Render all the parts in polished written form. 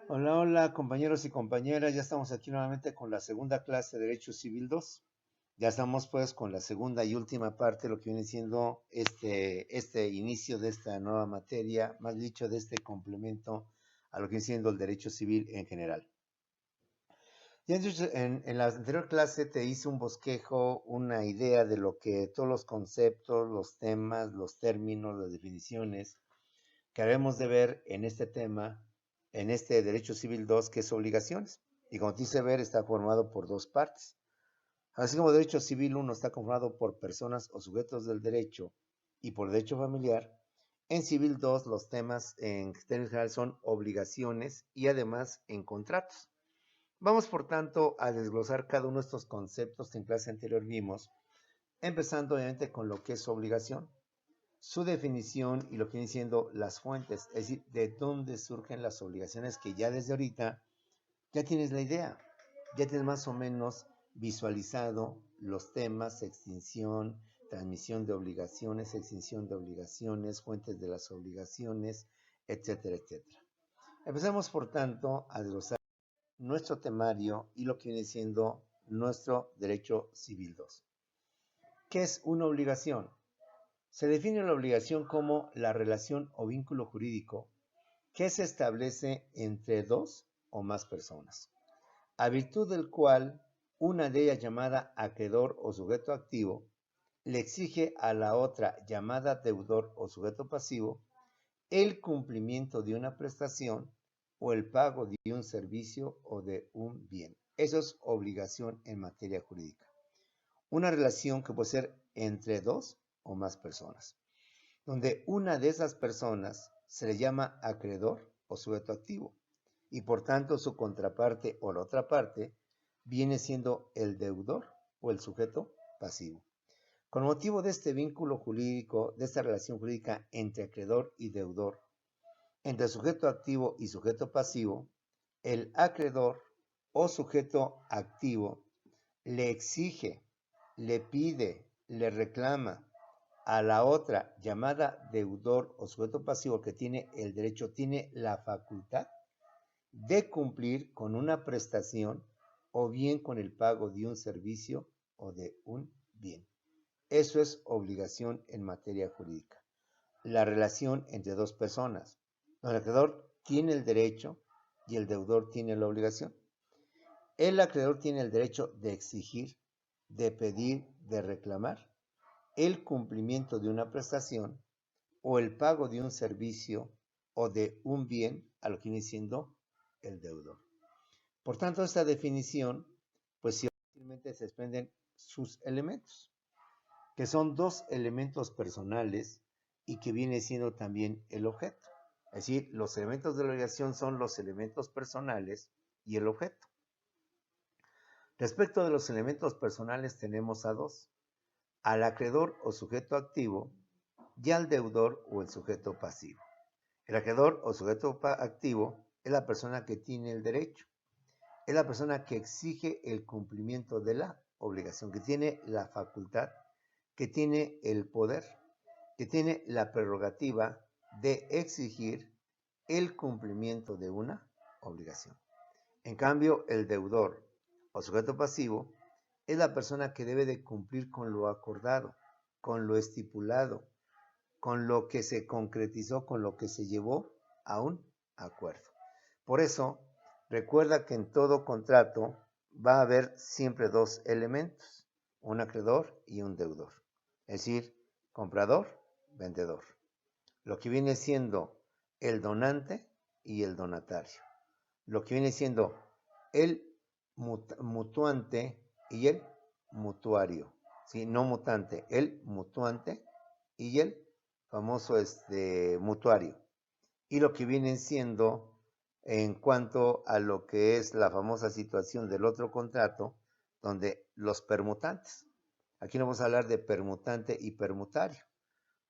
Hola, hola, compañeros y compañeras. Ya estamos aquí nuevamente con la segunda clase de Derecho Civil 2. Ya estamos pues con la segunda y última parte, lo que viene siendo este inicio de esta nueva materia, más dicho, de este complemento a lo que viene siendo el derecho civil en general. Ya en la anterior clase te hice un bosquejo, una idea de lo que todos los conceptos, los temas, los términos, las definiciones que haremos de ver en este tema, en este Derecho Civil 2, que es obligaciones. Y como te hice ver, está formado por dos partes. Así como Derecho Civil 1 está conformado por personas o sujetos del derecho y por derecho familiar, en Civil 2 los temas en términos generales son obligaciones y además en contratos. Vamos, por tanto, a desglosar cada uno de estos conceptos que en clase anterior vimos, empezando obviamente con lo que es obligación, su definición y lo que vienen siendo las fuentes, es decir, de dónde surgen las obligaciones, que ya desde ahorita ya tienes la idea, ya tienes más o menos visualizado los temas: extinción, transmisión de obligaciones, extinción de obligaciones, fuentes de las obligaciones, etcétera, etcétera. Empecemos, por tanto, a desglosar nuestro temario y lo que viene siendo nuestro Derecho Civil 2. ¿Qué es una obligación? Se define la obligación como la relación o vínculo jurídico que se establece entre dos o más personas, a virtud del cual una de ellas, llamada acreedor o sujeto activo, le exige a la otra, llamada deudor o sujeto pasivo, el cumplimiento de una prestación o el pago de un servicio o de un bien. Eso es obligación en materia jurídica. Una relación que puede ser entre dos o más personas, donde una de esas personas se le llama acreedor o sujeto activo, y por tanto su contraparte o la otra parte viene siendo el deudor o el sujeto pasivo. Con motivo de este vínculo jurídico, de esta relación jurídica entre acreedor y deudor, entre sujeto activo y sujeto pasivo, el acreedor o sujeto activo le exige, le pide, le reclama a la otra, llamada deudor o sujeto pasivo, que tiene el derecho, tiene la facultad de cumplir con una prestación o bien con el pago de un servicio o de un bien. Eso es obligación en materia jurídica. La relación entre dos personas. El acreedor tiene el derecho y el deudor tiene la obligación. El acreedor tiene el derecho de exigir, de pedir, de reclamar el cumplimiento de una prestación o el pago de un servicio o de un bien a lo que viene siendo el deudor. Por tanto, esta definición, pues sí, fácilmente se desprenden sus elementos, que son dos elementos personales y que viene siendo también el objeto. Es decir, los elementos de la obligación son los elementos personales y el objeto. Respecto de los elementos personales tenemos a dos: al acreedor o sujeto activo y al deudor o el sujeto pasivo. El acreedor o sujeto activo es la persona que tiene el derecho, es la persona que exige el cumplimiento de la obligación, que tiene la facultad, que tiene el poder, que tiene la prerrogativa de exigir el cumplimiento de una obligación. En cambio, el deudor o sujeto pasivo es la persona que debe de cumplir con lo acordado, con lo estipulado, con lo que se concretizó, con lo que se llevó a un acuerdo. Por eso, recuerda que en todo contrato va a haber siempre dos elementos: un acreedor y un deudor. Es decir, comprador, vendedor. Lo que viene siendo el donante y el donatario. Lo que viene siendo el mutuante y el mutuario. ¿Sí? No mutante, el mutuante y el famoso mutuario. Y lo que vienen siendo, en cuanto a lo que es la famosa situación del otro contrato, donde los permutantes. Aquí no vamos a hablar de permutante y permutario,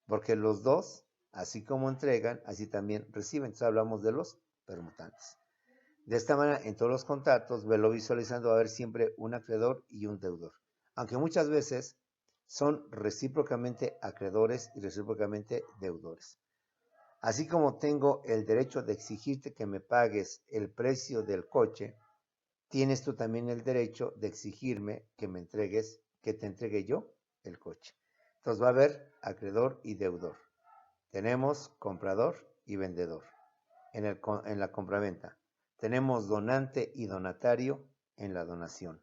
porque los dos, así como entregan, así también reciben. Entonces hablamos de los permutantes. De esta manera, en todos los contratos, velo visualizando, va a haber siempre un acreedor y un deudor, aunque muchas veces son recíprocamente acreedores y recíprocamente deudores. Así como tengo el derecho de exigirte que me pagues el precio del coche, tienes tú también el derecho de exigirme que me entregues, que te entregue yo el coche. Entonces va a haber acreedor y deudor. Tenemos comprador y vendedor en la compraventa. Tenemos donante y donatario en la donación.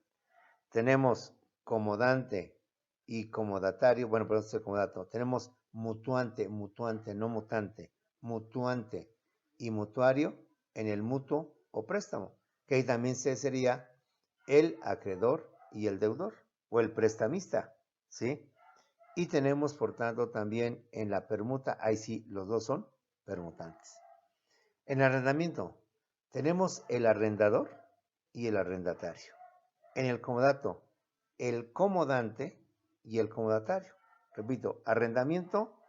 Tenemos comodante y comodatario, bueno, perdón, soy comodato. Tenemos mutuante, no mutante, mutuante y mutuario en el mutuo o préstamo, que ahí también sería el acreedor y el deudor, o el prestamista, ¿sí? Y tenemos, por tanto, también en la permuta, ahí sí, los dos son permutantes. En arrendamiento, tenemos el arrendador y el arrendatario. En el comodato, el comodante y el comodatario. Repito, arrendamiento,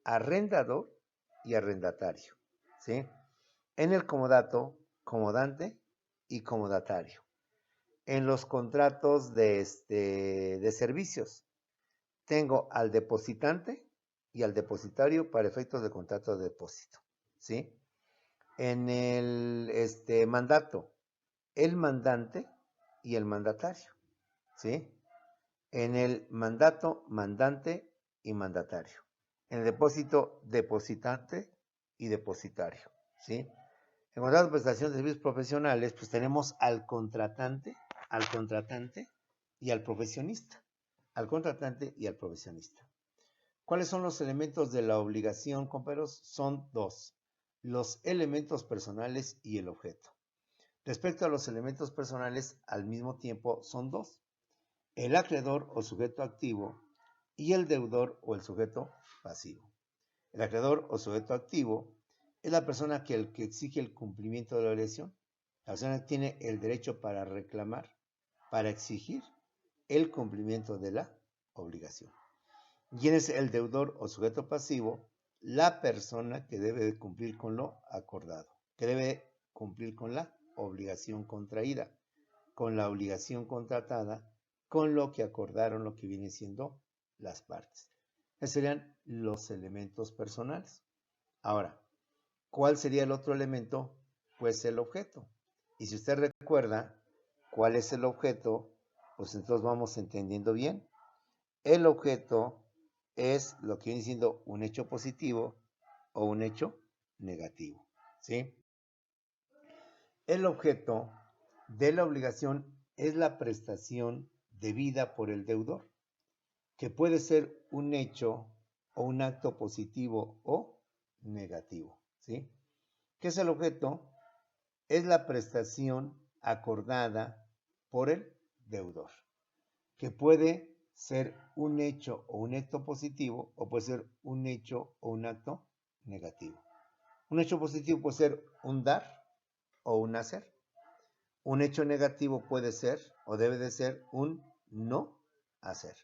arrendador y arrendatario. ¿Sí? En el comodato, comodante y comodatario. En los contratos de servicios, tengo al depositante y al depositario para efectos de contrato de depósito. ¿Sí? En el mandato, el mandante y el mandatario. ¿Sí? En el mandato, mandante y mandatario. En el depósito, depositante y depositario. ¿Sí? En contrato de prestación de servicios profesionales, pues tenemos al contratante y al profesionista. Al contratante y al profesionista. ¿Cuáles son los elementos de la obligación, compañeros? Son dos: los elementos personales y el objeto. Respecto a los elementos personales, al mismo tiempo son dos: el acreedor o sujeto activo y el deudor o el sujeto pasivo. El acreedor o sujeto activo es la persona que exige el cumplimiento de la obligación. La persona tiene el derecho para reclamar, para exigir el cumplimiento de la obligación. ¿Quién es el deudor o sujeto pasivo? La persona que debe de cumplir con lo acordado, que debe cumplir con la obligación contraída, con la obligación contratada, con lo que acordaron, lo que viene siendo las partes. Esos serían los elementos personales. Ahora, ¿cuál sería el otro elemento? Pues el objeto. Y si usted recuerda cuál es el objeto, pues entonces vamos entendiendo bien. El objeto es lo que viene siendo un hecho positivo o un hecho negativo. ¿Sí? El objeto de la obligación es la prestación debida por el deudor, que puede ser un hecho o un acto positivo o negativo. ¿Sí? ¿Qué es el objeto? Es la prestación acordada por el deudor, que puede ser un hecho o un acto positivo, o puede ser un hecho o un acto negativo. Un hecho positivo puede ser un dar o un hacer. Un hecho negativo puede ser o debe de ser un no hacer.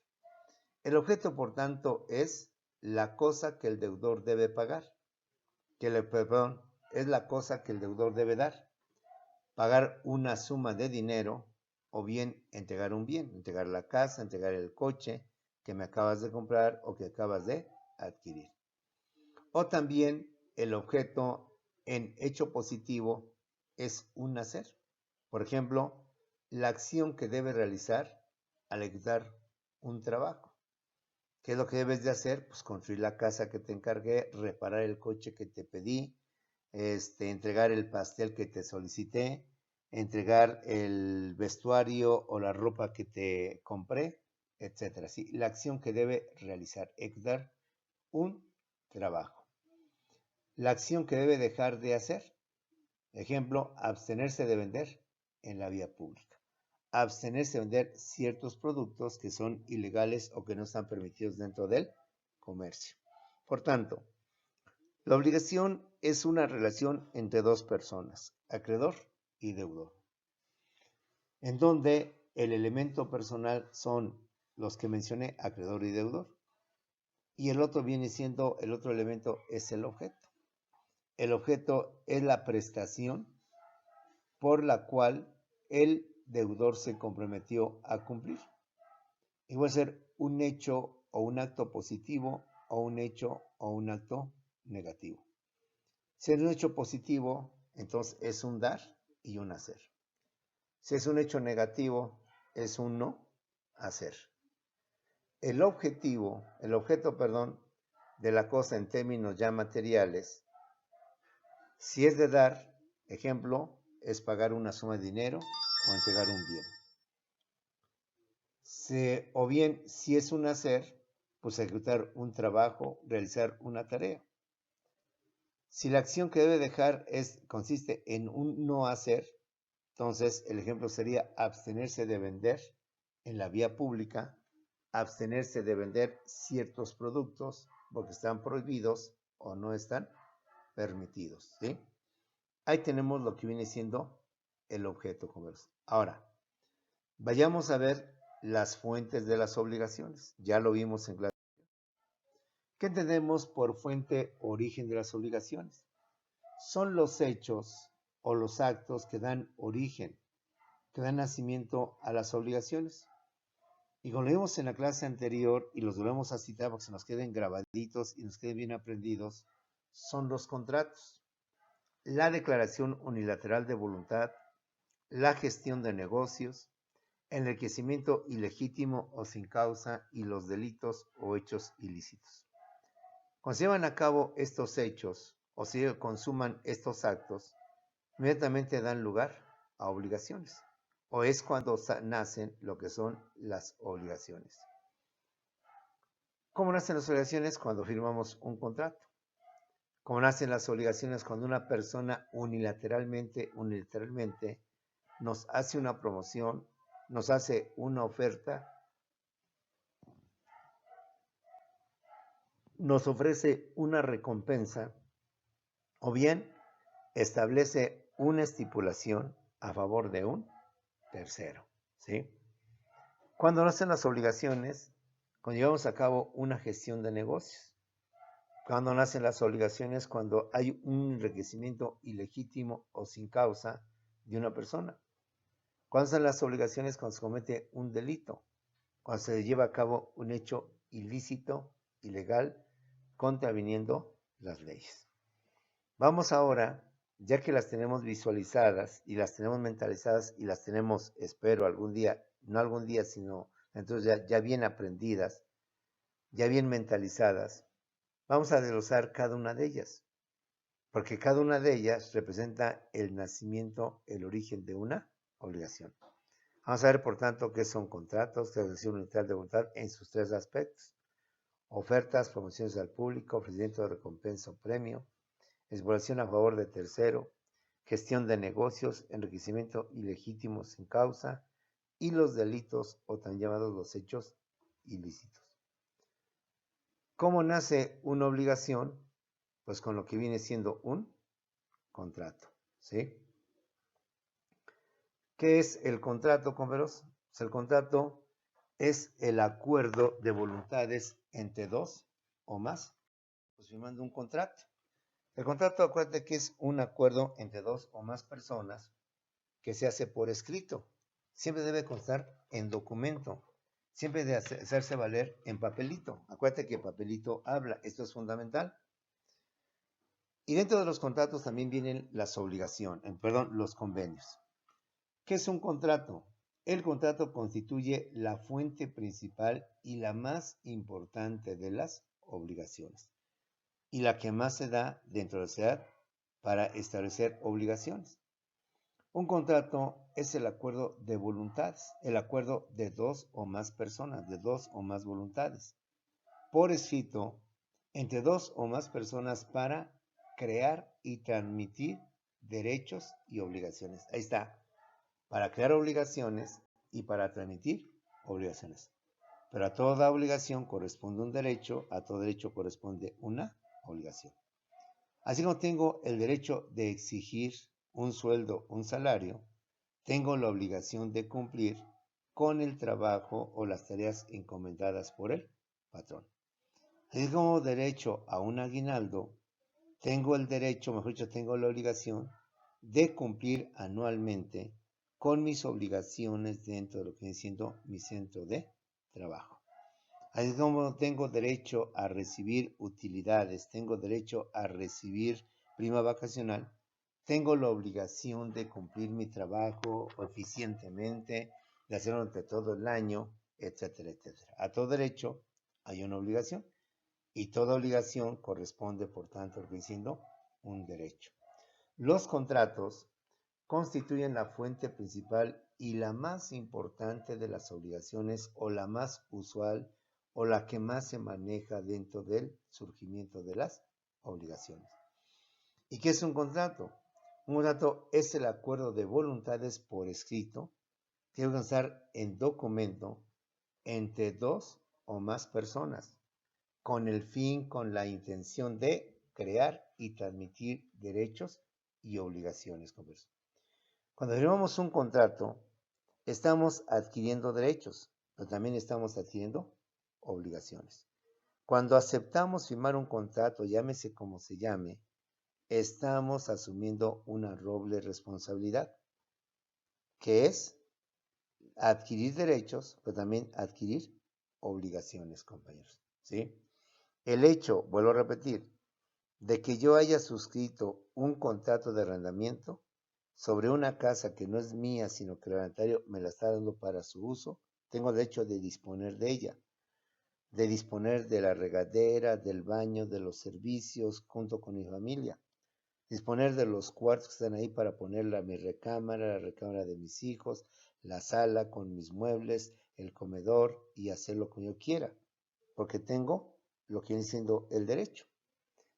El objeto, por tanto, es la cosa que el deudor debe pagar, es la cosa que el deudor debe dar. Pagar una suma de dinero o bien entregar un bien, entregar la casa, entregar el coche que me acabas de comprar o que acabas de adquirir. O también el objeto en hecho positivo es un hacer. Por ejemplo, la acción que debes realizar al ejecutar un trabajo. ¿Qué es lo que debes de hacer? Pues construir la casa que te encargué, reparar el coche que te pedí, entregar el pastel que te solicité, entregar el vestuario o la ropa que te compré, etcétera. ¿Sí? La acción que debe realizar, ejecutar un trabajo. La acción que debe dejar de hacer. Ejemplo, abstenerse de vender en la vía pública. Abstenerse de vender ciertos productos que son ilegales o que no están permitidos dentro del comercio. Por tanto, la obligación es una relación entre dos personas, acreedor y deudor, en donde el elemento personal son los que mencioné, acreedor y deudor, y el otro viene siendo, el otro elemento es el objeto. El objeto es la prestación por la cual el deudor se comprometió a cumplir. Y puede ser un hecho o un acto positivo o un hecho o un acto negativo. Si es un hecho positivo, entonces es un dar y un hacer. Si es un hecho negativo, es un no hacer. El objeto, perdón, de la cosa en términos ya materiales, si es de dar, ejemplo, es pagar una suma de dinero o entregar un bien. O bien, si es un hacer, pues ejecutar un trabajo, realizar una tarea. Si la acción que debe dejar consiste en un no hacer, entonces el ejemplo sería abstenerse de vender en la vía pública, abstenerse de vender ciertos productos porque están prohibidos o no están permitidos, ¿sí? Ahí tenemos lo que viene siendo el objeto comercio. Ahora, vayamos a ver las fuentes de las obligaciones. Ya lo vimos en clase. ¿Qué entendemos por fuente o origen de las obligaciones? Son los hechos o los actos que dan origen, que dan nacimiento a las obligaciones. Y como lo vimos en la clase anterior, y los volvemos a citar para que se nos queden grabaditos y nos queden bien aprendidos, son los contratos. La declaración unilateral de voluntad, la gestión de negocios, enriquecimiento ilegítimo o sin causa y los delitos o hechos ilícitos. Cuando se llevan a cabo estos hechos o se consuman estos actos, inmediatamente dan lugar a obligaciones. O es cuando nacen lo que son las obligaciones. ¿Cómo nacen las obligaciones? Cuando firmamos un contrato. ¿Cómo nacen las obligaciones? Cuando una persona unilateralmente nos hace una promoción, nos hace una oferta, nos ofrece una recompensa o bien establece una estipulación a favor de un tercero, ¿sí? Cuando nacen las obligaciones, cuando llevamos a cabo una gestión de negocios. Cuando nacen las obligaciones, cuando hay un enriquecimiento ilegítimo o sin causa de una persona. Cuando nacen las obligaciones, cuando se comete un delito. Cuando se lleva a cabo un hecho ilícito, ilegal, contraviniendo las leyes. Vamos ahora, ya que las tenemos visualizadas y las tenemos mentalizadas y las tenemos, espero, algún día, no algún día, sino entonces ya bien aprendidas, ya bien mentalizadas, vamos a desglosar cada una de ellas, porque cada una de ellas representa el nacimiento, el origen de una obligación. Vamos a ver, por tanto, qué son contratos, declaración unilateral de voluntad en sus tres aspectos: ofertas, promociones al público, ofrecimiento de recompensa o premio, exploración a favor de tercero, gestión de negocios, enriquecimiento ilegítimo sin causa y los delitos o tan llamados los hechos ilícitos. ¿Cómo nace una obligación? Pues con lo que viene siendo un contrato, ¿sí? ¿Qué es el contrato, compañeros? Pues el contrato es el acuerdo de voluntades entre dos o más, pues firmando un contrato. El contrato, acuérdate que es un acuerdo entre dos o más personas que se hace por escrito. Siempre debe constar en documento. Siempre debe hacerse valer en papelito. Acuérdate que el papelito habla. Esto es fundamental. Y dentro de los contratos también vienen las obligaciones, los convenios. ¿Qué es un contrato? El contrato constituye la fuente principal y la más importante de las obligaciones, y la que más se da dentro de la sociedad para establecer obligaciones. Un contrato es el acuerdo de voluntades, el acuerdo de dos o más personas, de dos o más voluntades, por escrito, entre dos o más personas para crear y transmitir derechos y obligaciones. Ahí está, para crear obligaciones y para transmitir obligaciones. Pero a toda obligación corresponde un derecho, a todo derecho corresponde una obligación. Así como tengo el derecho de exigir un sueldo, un salario, tengo la obligación de cumplir con el trabajo o las tareas encomendadas por el patrón. Así como derecho a un aguinaldo, tengo el derecho, mejor dicho, tengo la obligación de cumplir anualmente con mis obligaciones dentro de lo que viene siendo mi centro de trabajo. Así como tengo derecho a recibir utilidades, tengo derecho a recibir prima vacacional, tengo la obligación de cumplir mi trabajo eficientemente, de hacerlo durante todo el año, etcétera, etcétera. A todo derecho hay una obligación y toda obligación corresponde, por tanto, lo que diciendo, un derecho. Los contratos constituyen la fuente principal y la más importante de las obligaciones o la más usual o la que más se maneja dentro del surgimiento de las obligaciones. ¿Y qué es un contrato? Un contrato es el acuerdo de voluntades por escrito que debe estar en documento entre dos o más personas con el fin, con la intención de crear y transmitir derechos y obligaciones. Cuando firmamos un contrato, estamos adquiriendo derechos, pero también estamos adquiriendo obligaciones. Cuando aceptamos firmar un contrato, llámese como se llame, estamos asumiendo una doble responsabilidad, que es adquirir derechos, pero también adquirir obligaciones, compañeros. ¿Sí? El hecho, vuelvo a repetir, de que yo haya suscrito un contrato de arrendamiento sobre una casa que no es mía, sino que el arrendatario me la está dando para su uso, tengo derecho de disponer de ella, de disponer de la regadera, del baño, de los servicios, junto con mi familia, disponer de los cuartos que están ahí para ponerla a mi recámara, la recámara de mis hijos, la sala con mis muebles, el comedor y hacerlo como yo quiera, porque tengo lo que viene siendo el derecho.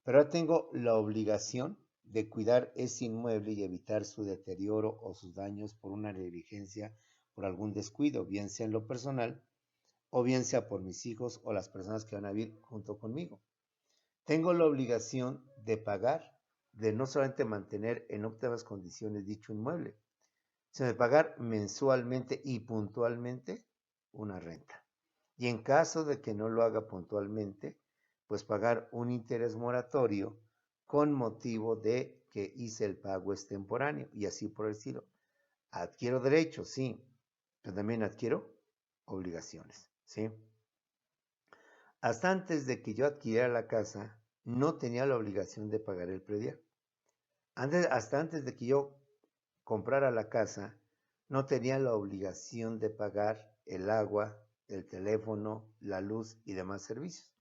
Pero ahora tengo la obligación de cuidar ese inmueble y evitar su deterioro o sus daños por una negligencia, por algún descuido, bien sea en lo personal o bien sea por mis hijos o las personas que van a vivir junto conmigo. Tengo la obligación de pagar, de no solamente mantener en óptimas condiciones dicho inmueble, sino de pagar mensualmente y puntualmente una renta. Y en caso de que no lo haga puntualmente, pues pagar un interés moratorio con motivo de que hice el pago extemporáneo y así por el estilo. Adquiero derechos, sí, pero también adquiero obligaciones, ¿sí? Hasta antes de que yo adquiriera la casa, no tenía la obligación de pagar el predial. Hasta antes de que yo comprara la casa, no tenía la obligación de pagar el agua, el teléfono, la luz y demás servicios.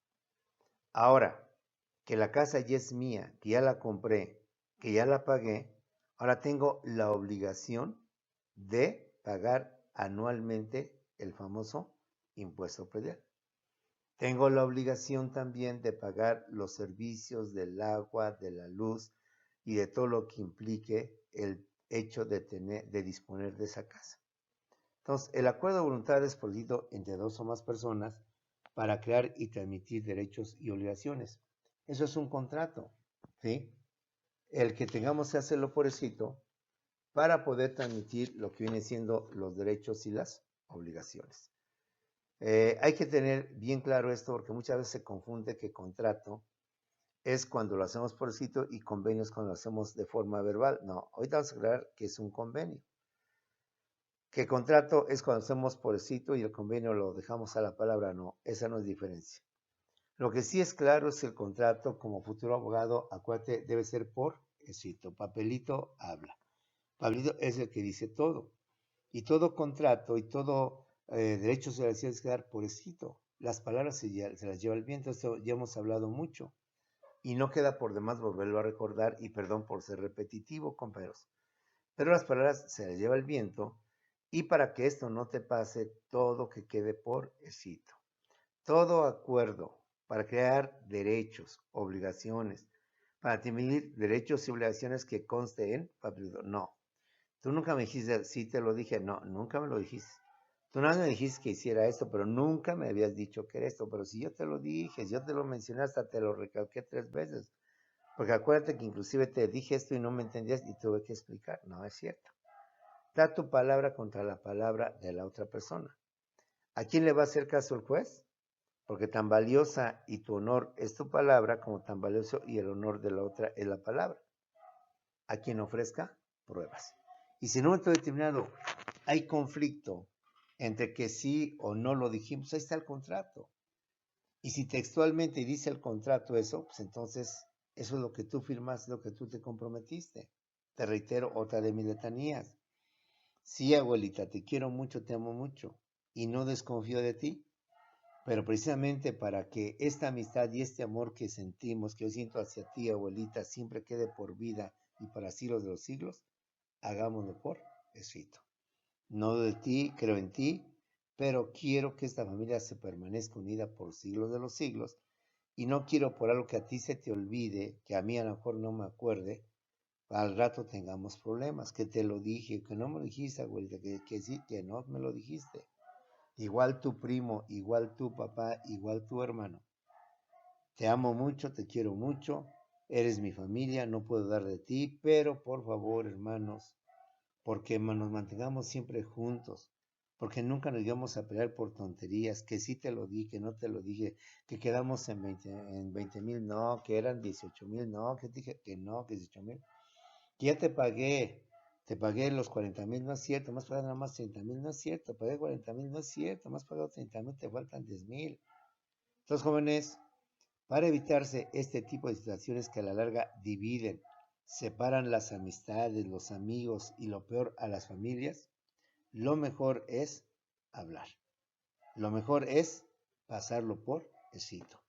Ahora que la casa ya es mía, que ya la compré, que ya la pagué, ahora tengo la obligación de pagar anualmente el famoso impuesto predial. Tengo la obligación también de pagar los servicios del agua, de la luz y de todo lo que implique el hecho de disponer de esa casa. Entonces, el acuerdo de voluntades es producido entre dos o más personas para crear y transmitir derechos y obligaciones. Eso es un contrato, ¿sí? El que tengamos que hacerlo por escrito para poder transmitir lo que viene siendo los derechos y las obligaciones. Hay que tener bien claro esto porque muchas veces se confunde que contrato es cuando lo hacemos por escrito y convenio es cuando lo hacemos de forma verbal. No, ahorita vamos a aclarar que es un convenio. Que contrato es cuando hacemos por escrito y el convenio lo dejamos a la palabra. No, esa no es diferencia. Lo que sí es claro es que el contrato como futuro abogado, acuérdate, debe ser por escrito. Papelito habla. Papelito es el que dice todo. Y todo contrato y todo derecho se les tiene que dar por escrito. Las palabras se las lleva el viento, esto ya hemos hablado mucho. Y no queda por demás volverlo a recordar, y perdón por ser repetitivo, compañeros. Pero las palabras se las lleva el viento, y para que esto no te pase, todo que quede por escrito. Todo acuerdo para crear derechos, obligaciones, para definir derechos y obligaciones que conste en papelito. No. Tú nunca me dijiste, sí te lo dije, no, nunca me lo dijiste. Tú nada me dijiste que hiciera esto, pero nunca me habías dicho que era esto. Pero si yo te lo dije, si yo te lo mencioné, hasta te lo recalqué 3 veces. Porque acuérdate que inclusive te dije esto y no me entendías y tuve que explicar. No, es cierto. Da tu palabra contra la palabra de la otra persona. ¿A quién le va a hacer caso el juez? Porque tan valiosa y tu honor es tu palabra como tan valioso y el honor de la otra es la palabra. A quien ofrezca pruebas. Y si en un momento determinado hay conflicto entre que sí o no lo dijimos, ahí está el contrato. Y si textualmente dice el contrato eso, pues entonces Eso es lo que tú firmaste, lo que tú te comprometiste. Te reitero otra de mis letanías. Sí, abuelita, te quiero mucho, te amo mucho y no desconfío de ti, pero precisamente para que esta amistad y este amor que sentimos, que yo siento hacia ti, abuelita, siempre quede por vida y para siglos de los siglos, hagámoslo por escrito. No de ti, creo en ti, pero quiero que esta familia se permanezca unida por siglos de los siglos y no quiero por algo que a ti se te olvide, que a mí a lo mejor no me acuerde, al rato tengamos problemas, que te lo dije, que no me lo dijiste, abuelita, que sí, que no me lo dijiste. Igual tu primo, igual tu papá, igual tu hermano. Te amo mucho, te quiero mucho, eres mi familia, no puedo dar de ti, pero por favor, hermanos, porque nos mantengamos siempre juntos, porque nunca nos íbamos a pelear por tonterías, que sí te lo dije, que no te lo dije, que quedamos en 20,000, no, que eran 18,000, no, que dije que no, que 18,000, que ya te pagué los 40,000, no es cierto, más pagado nada más 30,000, no es cierto, pagué 40,000, no es cierto, más pagado 30,000, te faltan 10,000. Entonces, jóvenes, para evitarse este tipo de situaciones que a la larga dividen, separan las amistades, los amigos y lo peor a las familias, lo mejor es hablar. Lo mejor es pasarlo por escrito.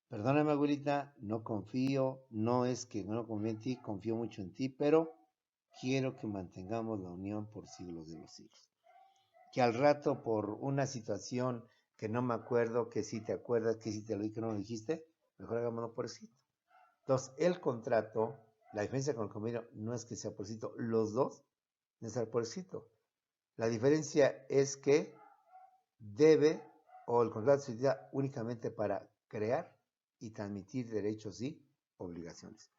Perdóname, abuelita, no confío, no es que no confío en ti, confío mucho en ti, pero quiero que mantengamos la unión por siglos de los siglos. Que al rato por una situación que no me acuerdo, que si te acuerdas, que si te lo dije, que no lo dijiste, mejor hagámoslo por escrito. Entonces, el contrato, la diferencia con el convenio no es que sea por escrito, los dos deben estar por escrito. La diferencia es que debe o el contrato se utiliza únicamente para crear y transmitir derechos y obligaciones.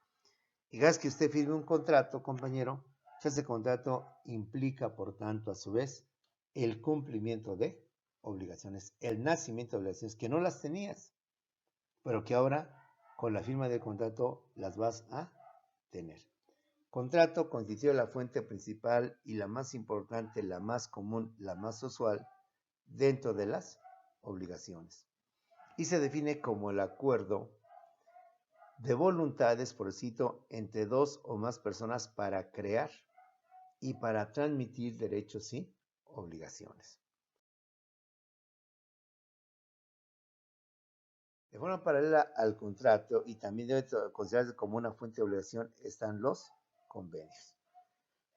Y cada vez que usted firme un contrato, compañero, ese contrato implica, por tanto, a su vez, el cumplimiento de obligaciones, el nacimiento de obligaciones que no las tenías, pero que ahora, con la firma del contrato, las vas a tener. Contrato constituye la fuente principal y la más importante, la más común, la más usual dentro de las obligaciones. Y se define como el acuerdo de voluntades, por escrito, entre dos o más personas para crear y para transmitir derechos y obligaciones. De forma paralela al contrato y también debe considerarse como una fuente de obligación están los convenios.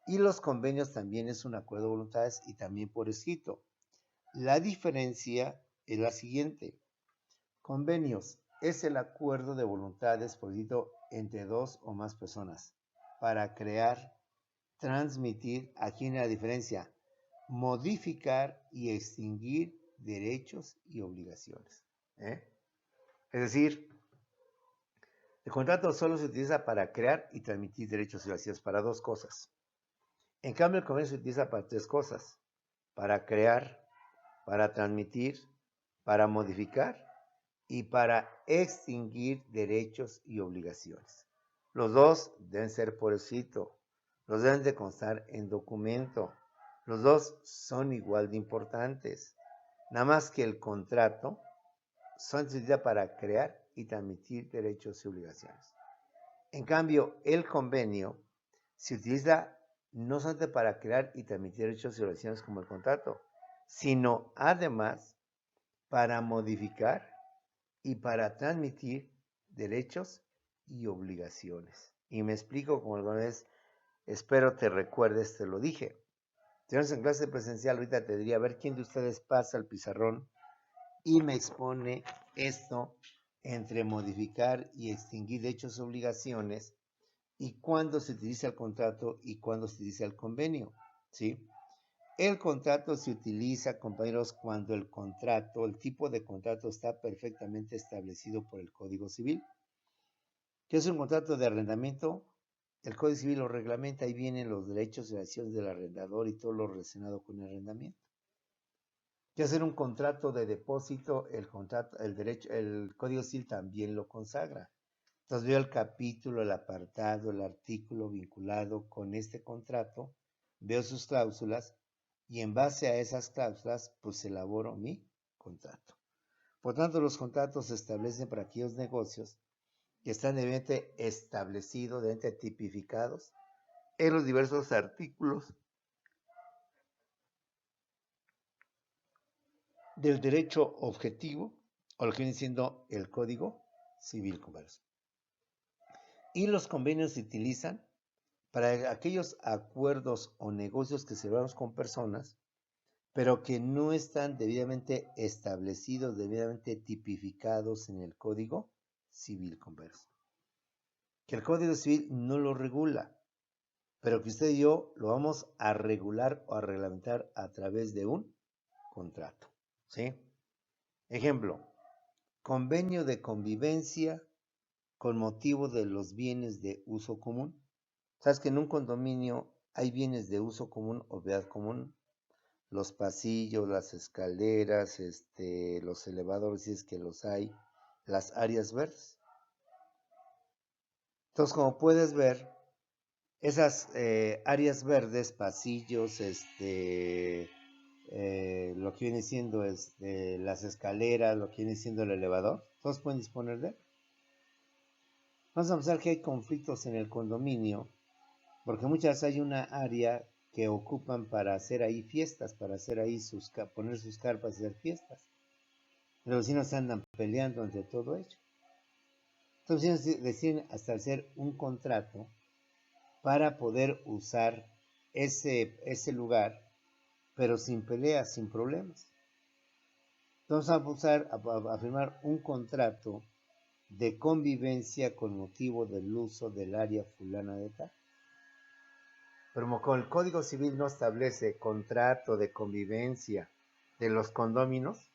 Y los convenios también es un acuerdo de voluntades y también por escrito. La diferencia es la siguiente. Convenios es el acuerdo de voluntades por escrito entre dos o más personas para crear, transmitir, aquí viene la diferencia, modificar y extinguir derechos y obligaciones. Es decir, el contrato solo se utiliza para crear y transmitir derechos y obligaciones, para dos cosas. En cambio, el convenio se utiliza para tres cosas: para crear, para transmitir, para modificar y para extinguir derechos y obligaciones. Los dos deben ser por escrito, los deben de constar en documento, los dos son igual de importantes, nada más que el contrato son utilizados para crear y transmitir derechos y obligaciones. En cambio, el convenio se utiliza no solamente para crear y transmitir derechos y obligaciones como el contrato, sino además para modificar y para transmitir derechos y obligaciones. Y me explico como alguna vez, espero te recuerdes, te lo dije. Si no es en clase presencial, ahorita te diría, a ver quién de ustedes pasa al pizarrón y me expone esto entre modificar y extinguir derechos y obligaciones y cuándo se utiliza el contrato y cuándo se utiliza el convenio, ¿sí? El contrato se utiliza, compañeros, cuando el contrato, el tipo de contrato está perfectamente establecido por el Código Civil. ¿Qué es un contrato de arrendamiento? El Código Civil lo reglamenta, ahí vienen los derechos y obligaciones del arrendador y todo lo relacionado con el arrendamiento. ¿Qué es hacer un contrato de depósito? El Código Civil también lo consagra. Entonces veo el capítulo, el apartado, el artículo vinculado con este contrato, veo sus cláusulas y en base a esas cláusulas, pues elaboro mi contrato. Por tanto, los contratos se establecen para aquellos negocios que están debidamente establecidos, debidamente tipificados en los diversos artículos del derecho objetivo, o lo que viene siendo el Código Civil Comercio. Y los convenios se utilizan para aquellos acuerdos o negocios que celebramos con personas, pero que no están debidamente establecidos, debidamente tipificados en el Código Civil Comercio. Que el Código Civil no lo regula, pero que usted y yo lo vamos a regular o a reglamentar a través de un contrato. ¿Sí? Ejemplo, convenio de convivencia con motivo de los bienes de uso común. ¿Sabes que en un condominio hay bienes de uso común o propiedad común? Los pasillos, las escaleras, los elevadores, si es que los hay, las áreas verdes. Entonces, como puedes ver, esas áreas verdes, pasillos, lo que viene siendo las escaleras, lo que viene siendo el elevador, todos pueden disponer de él. Vamos a pensar que hay conflictos en el condominio, porque muchas veces hay una área que ocupan para hacer ahí fiestas, para hacer ahí poner sus carpas y hacer fiestas. Los vecinos se andan peleando entre todo ello. Entonces deciden establecer un contrato para poder usar ese lugar, pero sin peleas, sin problemas. Entonces vamos a firmar un contrato de convivencia con motivo del uso del área fulana de tal. Pero como el Código Civil no establece contrato de convivencia de los condóminos,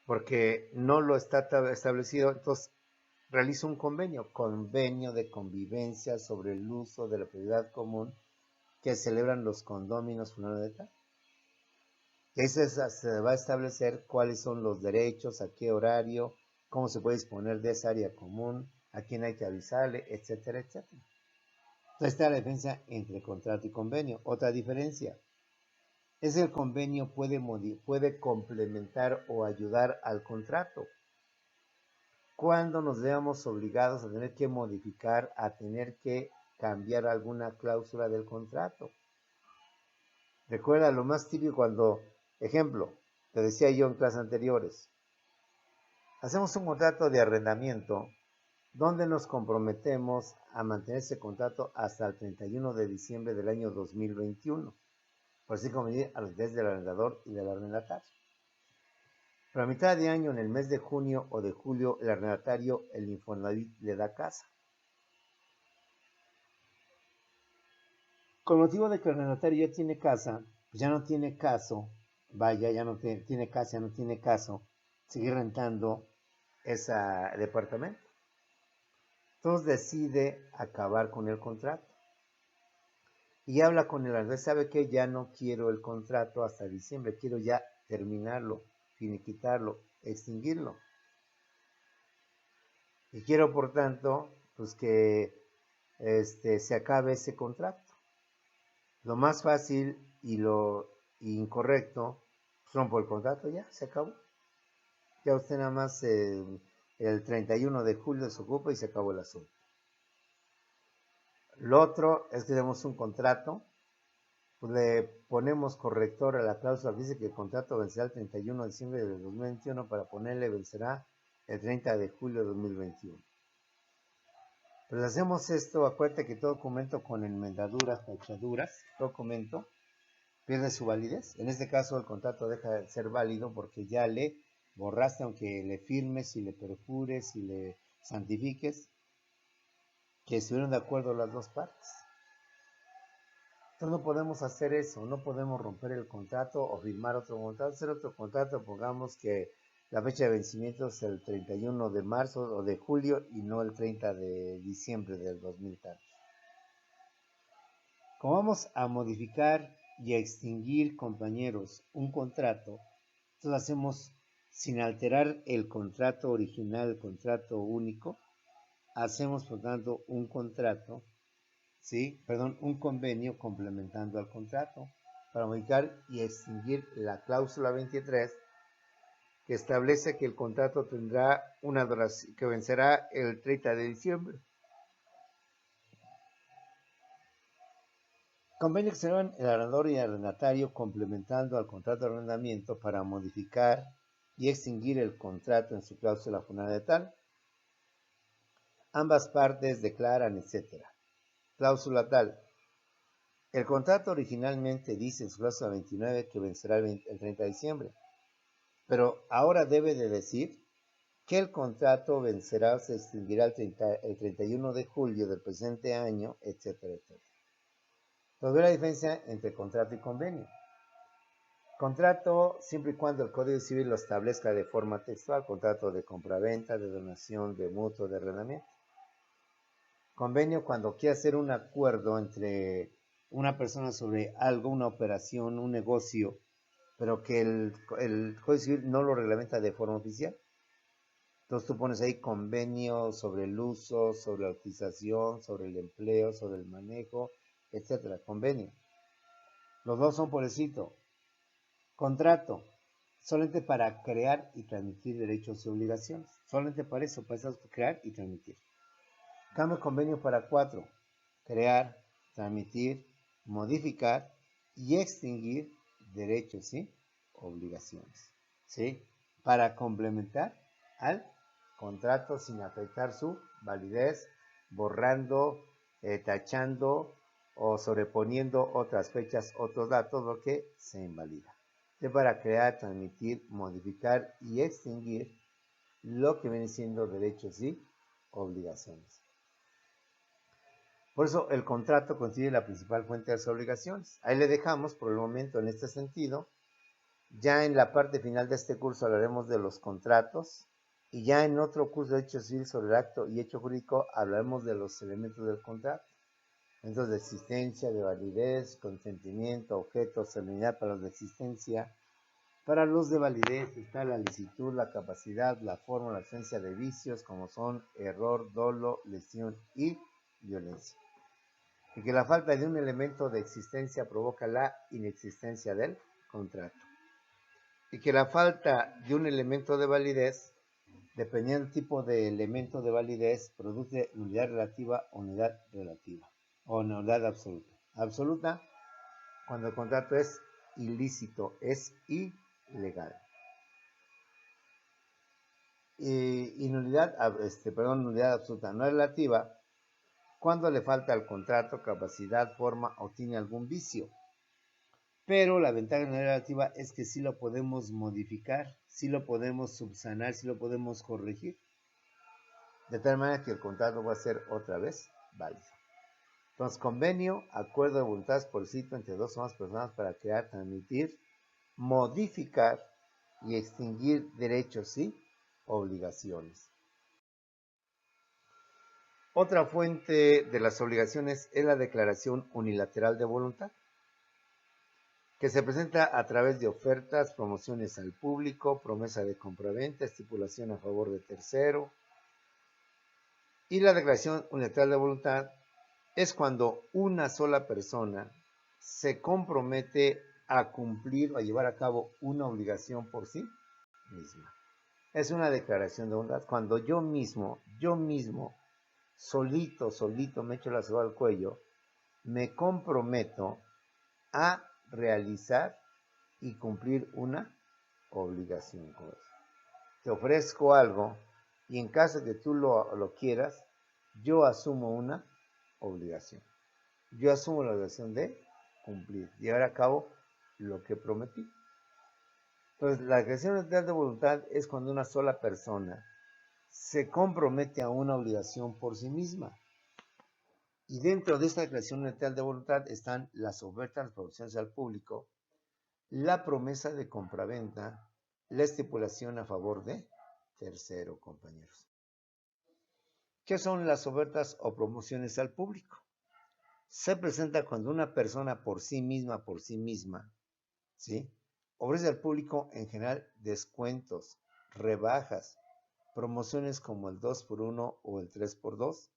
porque no lo está establecido, entonces realizo un convenio de convivencia sobre el uso de la propiedad común que celebran los condóminos fulano de tal. Ese se va a establecer cuáles son los derechos, a qué horario, cómo se puede disponer de esa área común, a quién hay que avisarle, etcétera, etcétera. Entonces está la diferencia entre contrato y convenio. Otra diferencia es el convenio puede complementar o ayudar al contrato. Cuando nos veamos obligados a tener que modificar, a tener que cambiar alguna cláusula del contrato. Recuerda lo más típico cuando, ejemplo, te decía yo en clases anteriores, hacemos un contrato de arrendamiento donde nos comprometemos a mantener ese contrato hasta el 31 de diciembre del año 2021, por así como a los derechos del arrendador y del arrendatario. Pero a mitad de año, en el mes de junio o de julio, el arrendatario, el Infonavit, le da casa. Con motivo de que el arrendatario ya tiene casa, pues ya no tiene caso, ya no tiene casa, ya no tiene caso seguir rentando ese departamento. Entonces decide acabar con el contrato. Y habla con el arrendatario, ¿sabe qué? Ya no quiero el contrato hasta diciembre, quiero ya terminarlo, finiquitarlo, extinguirlo. Y quiero, por tanto, pues que se acabe ese contrato. Lo más fácil y lo incorrecto, pues rompo el contrato, ya, se acabó. Ya usted nada más el 31 de julio se ocupa y se acabó el asunto. Lo otro es que tenemos un contrato, pues le ponemos corrector a la cláusula, dice que el contrato vencerá el 31 de diciembre de 2021, para ponerle vencerá el 30 de julio de 2021. Pero si hacemos esto, acuérdate que todo documento con enmendaduras, tachaduras, documento, pierde su validez. En este caso el contrato deja de ser válido porque ya le borraste, aunque le firmes y le perjures y le santifiques, que estuvieron de acuerdo las dos partes. Entonces no podemos hacer eso, no podemos romper el contrato o firmar otro contrato, hacer otro contrato, pongamos que la fecha de vencimiento es el 31 de marzo o de julio y no el 30 de diciembre del 2000 tantos. Como vamos a modificar y a extinguir, compañeros, un contrato, entonces lo hacemos sin alterar el contrato original, el contrato único. Hacemos, por tanto, un contrato, un convenio complementando al contrato para modificar y extinguir la cláusula 23, que establece que el contrato tendrá una duración que vencerá el 30 de diciembre. Convenio que se llevan el arrendador y el arrendatario complementando al contrato de arrendamiento para modificar y extinguir el contrato en su cláusula fundamental. Ambas partes declaran, etc. Cláusula tal. El contrato originalmente dice en su cláusula 29 que vencerá el 30 de diciembre, pero ahora debe de decir que el contrato vencerá o se extinguirá el 31 de julio del presente año, etcétera, etcétera. Entonces, ve la diferencia entre contrato y convenio. Contrato, siempre y cuando el Código Civil lo establezca de forma textual, contrato de compraventa, de donación, de mutuo, de arrendamiento. Convenio, cuando quiere hacer un acuerdo entre una persona sobre algo, una operación, un negocio, pero que el Código Civil no lo reglamenta de forma oficial. Entonces tú pones ahí convenio sobre el uso, sobre la utilización, sobre el empleo, sobre el manejo, etcétera. Convenio. Los dos son por escrito. Contrato. Solamente para crear y transmitir derechos y obligaciones. Solamente para eso, para crear y transmitir. Cambio convenio para 4. Crear, transmitir, modificar y extinguir derechos, ¿sí? Obligaciones, ¿sí? Para complementar al contrato sin afectar su validez, borrando, tachando o sobreponiendo otras fechas, otros datos, lo que se invalida. Es para crear, transmitir, modificar y extinguir lo que viene siendo derechos y obligaciones. Por eso el contrato constituye la principal fuente de las obligaciones. Ahí le dejamos por el momento en este sentido. Ya en la parte final de este curso hablaremos de los contratos y ya en otro curso de Derecho Civil sobre el acto y hecho jurídico hablaremos de los elementos del contrato. Elementos de existencia, de validez, consentimiento, objeto, solemnidad para los de existencia. Para los de validez está la licitud, la capacidad, la forma, la ausencia de vicios como son error, dolo, lesión y violencia. Y que la falta de un elemento de existencia provoca la inexistencia del contrato. Y que la falta de un elemento de validez, dependiendo del tipo de elemento de validez, produce nulidad relativa o nulidad relativa, o nulidad absoluta. Absoluta cuando el contrato es ilícito, es ilegal. Y nulidad, nulidad absoluta no relativa cuando le falta al contrato capacidad, forma o tiene algún vicio. Pero la ventaja de la nulidad relativa es que sí lo podemos modificar, sí lo podemos subsanar, sí lo podemos corregir. De tal manera que el contrato va a ser otra vez válido. Entonces, convenio, acuerdo de voluntades por escrito entre dos o más personas para crear, transmitir, modificar y extinguir derechos y obligaciones. Otra fuente de las obligaciones es la declaración unilateral de voluntad, que se presenta a través de ofertas, promociones al público, promesa de compraventa, estipulación a favor de tercero. Y la declaración unilateral de voluntad es cuando una sola persona se compromete a cumplir o a llevar a cabo una obligación por sí misma. Es una declaración de voluntad cuando yo mismo, solito me echo la soga al cuello, me comprometo a realizar y cumplir una obligación. Te ofrezco algo y en caso de que tú lo quieras, yo asumo una obligación. Yo asumo la obligación de cumplir, llevar a cabo lo que prometí. Entonces, la declaración unilateral de voluntad es cuando una sola persona se compromete a una obligación por sí misma. Y dentro de esta declaración unilateral de voluntad están las ofertas, las promociones al público, la promesa de compraventa, la estipulación a favor de tercero, compañeros. ¿Qué son las ofertas o promociones al público? Se presenta cuando una persona por sí misma, ¿sí?, ofrece al público en general descuentos, rebajas, promociones como el 2x1 o el 3x2,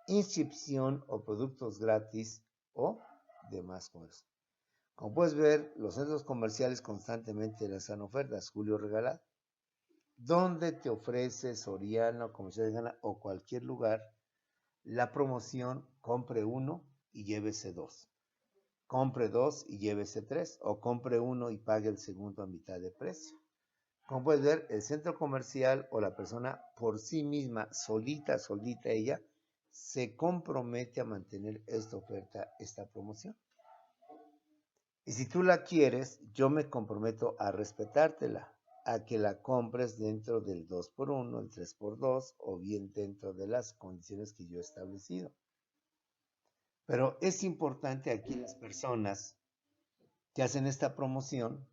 inscripción o productos gratis o demás cosas. Como puedes ver, los centros comerciales constantemente les dan ofertas. Julio regalado. ¿Dónde te ofrece Soriana o Comercial Mexicana o cualquier lugar la promoción compre uno y llévese dos? Compre dos y llévese tres, o compre uno y pague el segundo a mitad de precio. Como puedes ver, el centro comercial o la persona por sí misma, solita ella, se compromete a mantener esta oferta, esta promoción. Y si tú la quieres, yo me comprometo a respetártela, a que la compres dentro del 2x1, el 3x2 o bien dentro de las condiciones que yo he establecido. Pero es importante aquí las personas que hacen esta promoción,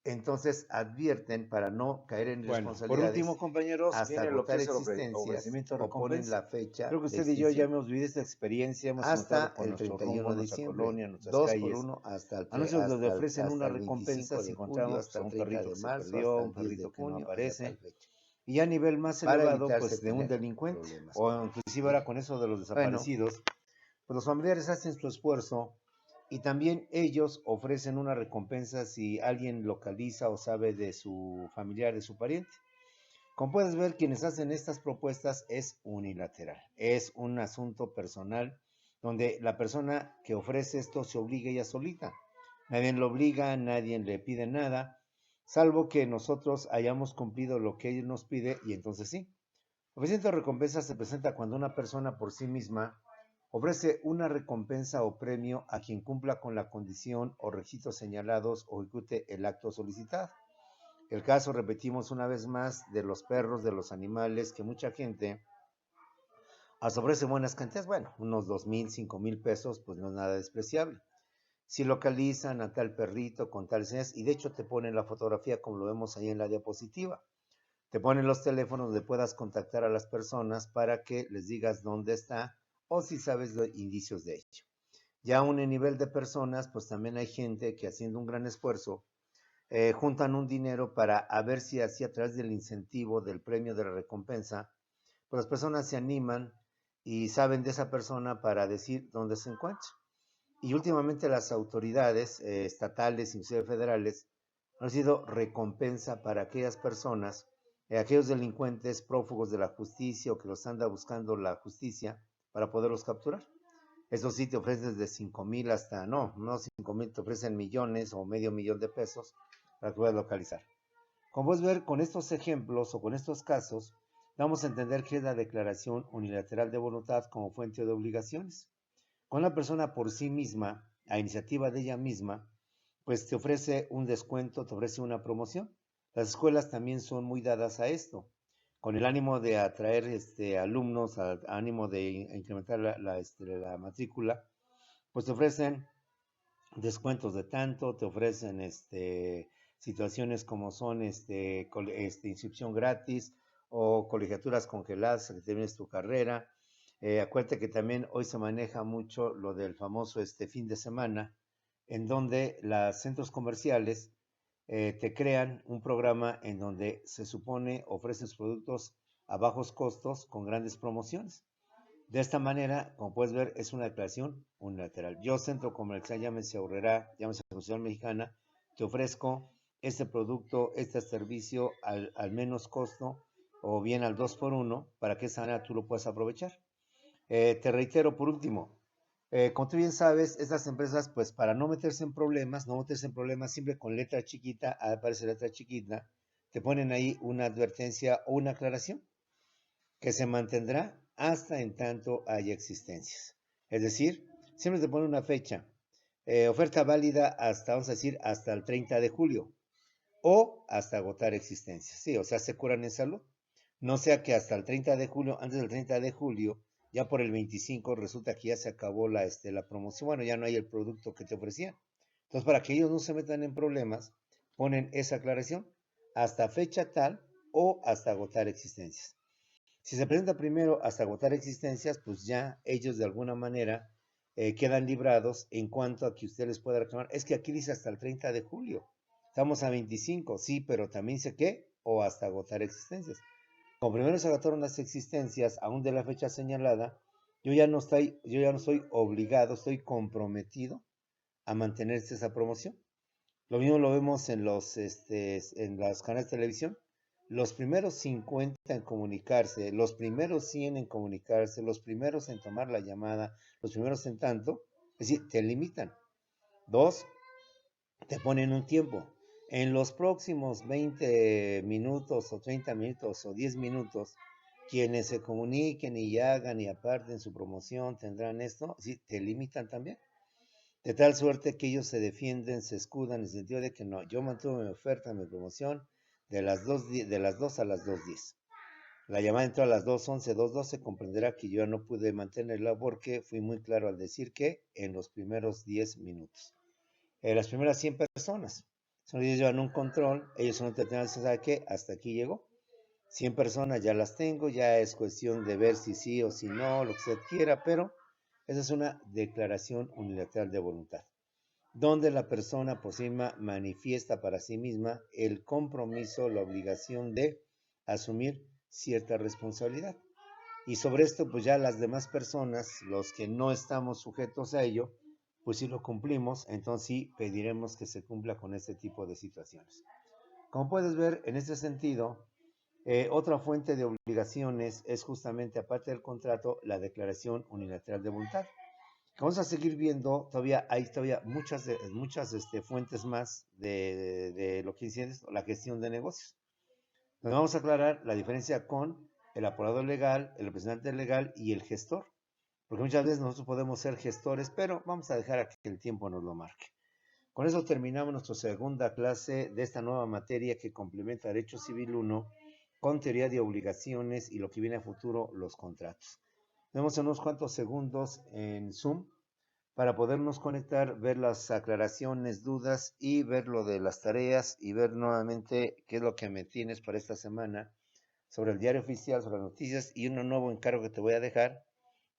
entonces advierten para no caer en Bueno, por responsabilidades último, compañeros, hasta viene lo que agotar es el existencias ofrecimiento de o ponen recompensa. la fecha Creo que de usted y yo ya extinción hemos vivido esta experiencia, hemos encontrado hasta con el nuestro 31 rumbo, de nuestra diciembre, colonia, nuestras 2 por calles. 1 Anuncios donde ofrecen una hasta el recompensa 25 si de julio, encontramos pues, hasta a el un 30 perrito de que se marzo, perdió, hasta un el 10 de perrito que no junio, hasta tal aparece. fecha, Y a nivel más para elevado, evitarse pues de un tener delincuente, problemas con o ello. inclusive ¿Sí? ahora con eso de los Bueno, desaparecidos, pues los familiares hacen su esfuerzo y también ellos ofrecen una recompensa si alguien localiza o sabe de su familiar, de su pariente. Como puedes ver, quienes hacen estas propuestas es unilateral, es un asunto personal donde la persona que ofrece esto se obliga ella solita. Nadie lo obliga, nadie le pide nada, salvo que nosotros hayamos cumplido lo que él nos pide y entonces sí. Ofreciendo recompensa se presenta cuando una persona por sí misma ofrece una recompensa o premio a quien cumpla con la condición o requisitos señalados o ejecute el acto solicitado. El caso, repetimos una vez más, de los perros, de los animales, que mucha gente ofrece buenas cantidades, bueno, unos 2,000, 5,000 pesos, pues no es nada despreciable. Si localizan a tal perrito con tales señas, y de hecho te ponen la fotografía como lo vemos ahí en la diapositiva, te ponen los teléfonos donde puedas contactar a las personas para que les digas dónde está o si sabes de indicios de ello. Ya aún en nivel de personas, pues también hay gente que haciendo un gran esfuerzo juntan un dinero para a ver si así a través del incentivo, del premio, de la recompensa, pues las personas se animan y saben de esa persona para decir dónde se encuentra. Y últimamente las autoridades estatales, inclusive federales, han sido recompensa para aquellas personas, aquellos delincuentes prófugos de la justicia o que los anda buscando la justicia para poderlos capturar. Eso sí, te ofrecen desde 5,000 hasta, no 5,000, te ofrecen millones o medio millón de pesos para que puedas localizar. Como puedes ver, con estos ejemplos o con estos casos, vamos a entender qué es la declaración unilateral de voluntad como fuente de obligaciones. Cuando la persona por sí misma, a iniciativa de ella misma, pues te ofrece un descuento, te ofrece una promoción. Las escuelas también son muy dadas a esto, con el ánimo de atraer alumnos, ánimo de incrementar la matrícula, pues te ofrecen descuentos de tanto, te ofrecen situaciones como son inscripción gratis o colegiaturas congeladas que termines tu carrera. Acuérdate que también hoy se maneja mucho lo del famoso fin de semana, en donde los centros comerciales te crean un programa en donde se supone ofrecen sus productos a bajos costos con grandes promociones. De esta manera, como puedes ver, es una declaración unilateral. Yo, centro comercial, llámese Aurrera, llámese Asociación Mexicana, te ofrezco este producto, este servicio al menos costo o bien al 2x1 para que esa manera tú lo puedas aprovechar. Te reitero por último, como tú bien sabes, estas empresas, pues para no meterse en problemas, siempre con letra chiquita, aparece letra chiquita, te ponen ahí una advertencia o una aclaración que se mantendrá hasta en tanto haya existencias. Es decir, siempre te pone una fecha, oferta válida hasta, vamos a decir, hasta el 30 de julio o hasta agotar existencias. Sí, o sea, se curan en salud. No sea que hasta el 30 de julio, antes del 30 de julio, ya por el 25 resulta que ya se acabó la promoción, bueno, ya no hay el producto que te ofrecían. Entonces, para que ellos no se metan en problemas, ponen esa aclaración hasta fecha tal o hasta agotar existencias. Si se presenta primero hasta agotar existencias, pues ya ellos de alguna manera quedan librados en cuanto a que usted les pueda reclamar. Es que aquí dice hasta el 30 de julio. Estamos a 25, sí, pero también dice que o hasta agotar existencias. Como primero se agotaron las existencias, aún de la fecha señalada, yo ya no estoy obligado, estoy comprometido a mantenerse esa promoción. Lo mismo lo vemos en los canales de televisión. los primeros 50 en comunicarse, los primeros 100 en comunicarse, los primeros en tomar la llamada, los primeros en tanto, es decir, te limitan. Dos, te ponen un tiempo. En los próximos 20 minutos o 30 minutos o 10 minutos, quienes se comuniquen y hagan y aparten su promoción tendrán esto, sí, te limitan también. De tal suerte que ellos se defienden, se escudan en el sentido de que no, yo mantuve mi oferta, mi promoción de las 2 a las 2:10. La llamada entró a las 2:11, 2:12, comprenderá que yo no pude mantenerla porque fui muy claro al decir que en los primeros 10 minutos. Las primeras 100 personas, son ellos llevan un control, ellos son determinados, ¿sabe qué? Hasta aquí llegó. 100 personas ya las tengo, ya es cuestión de ver si sí o si no, lo que usted quiera, pero esa es una declaración unilateral de voluntad, donde la persona por sí misma manifiesta para sí misma el compromiso, la obligación de asumir cierta responsabilidad. Y sobre esto, pues ya las demás personas, los que no estamos sujetos a ello, pues si lo cumplimos, entonces sí pediremos que se cumpla con este tipo de situaciones. Como puedes ver, en este sentido, otra fuente de obligaciones es justamente, aparte del contrato, la declaración unilateral de voluntad. Vamos a seguir viendo, hay muchas fuentes más de lo que dice la gestión de negocios. Nos vamos a aclarar la diferencia con el apoderador legal, el representante legal y el gestor. Porque muchas veces nosotros podemos ser gestores, pero vamos a dejar a que el tiempo nos lo marque. Con eso terminamos nuestra segunda clase de esta nueva materia que complementa Derecho Civil 1 con teoría de obligaciones y lo que viene a futuro, los contratos. Tenemos unos cuantos segundos en Zoom para podernos conectar, ver las aclaraciones, dudas y ver lo de las tareas y ver nuevamente qué es lo que me tienes para esta semana sobre el diario oficial, sobre las noticias y un nuevo encargo que te voy a dejar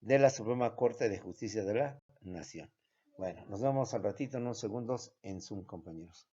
de la Suprema Corte de Justicia de la Nación. Bueno, nos vemos al ratito, en unos segundos en Zoom, compañeros.